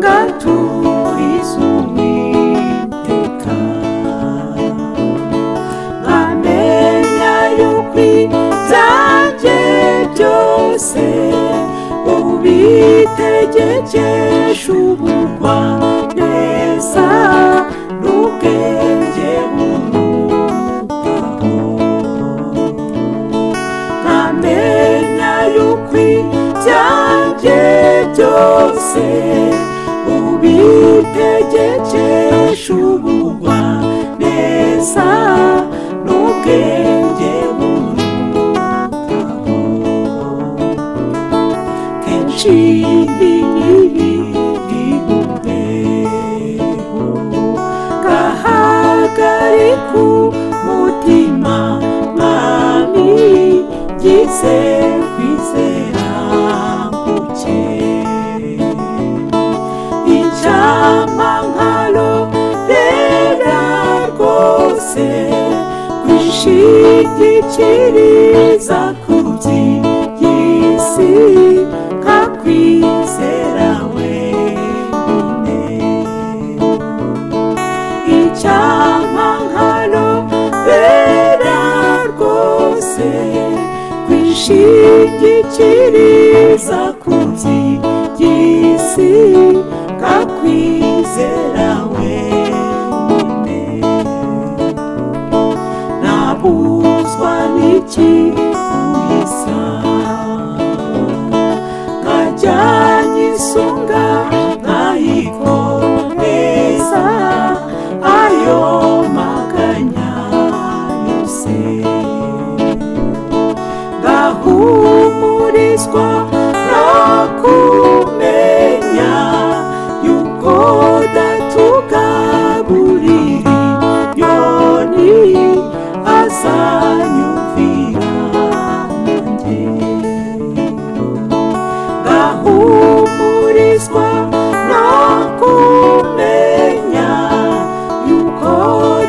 ngaturiza Uwiteka nkamenya yuko ibyanjye byose ubitegekesha ubugwaneza n'ubwenge burutaho nkamenya yuko ibyanjye byose ubitegekesha ubugwaneza n'ubwenge burutaho kenshi ibimbeho gahagarika umutima mwami ngize kwizera guke icyampa nkarorera rwose kwishingikiriza ku by'isi nkakwizera wenyine icyampa nkarorera rwose kwishingikiriza ku by'isi nkakwizera wenyine nabuzwa n'iki kuyisaba nkajyanye isunga nkayikomeza ayo maganya yose ngahumurizwa no kumenya yuko datugaburira inyoni azanyumvira nanjye ngahumurizwa no kumenya yuko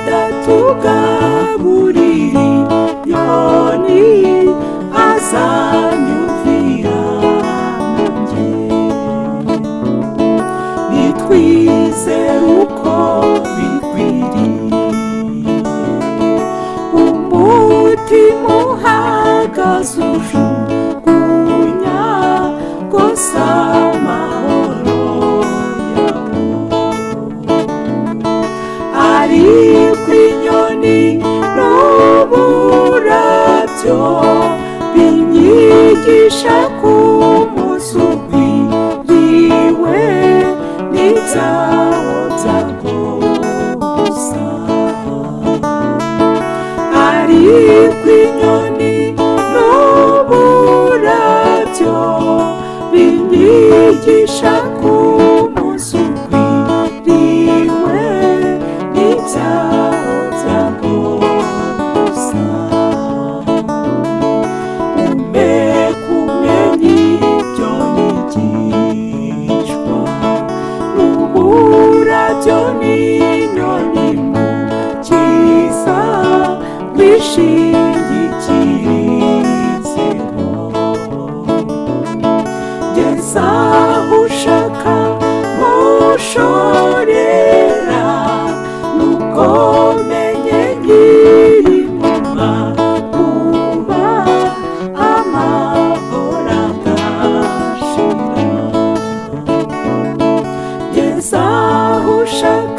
datugaburira inyoni azanyumvira nanjye nitwizere uko bikwiriye umutima uhagaze ujugunya rwose amahoro yawo ariko inyoni n'uburabyo binyigisha ko umunsi ukwiriwe n'ibyawo byarwo gusa ariko inyoni n'uburabyo binyigisha ko umunsi ukwiriwe n'ibyawo byarwo gusa kumenya ibyo nigishwa n'uburabyo n'inyoni mu cyiza wishingikirizeho ngeza aho ushaka mushorera nuko menye nkiri inyuma kuba amahoro agashira ngeza aho ushaka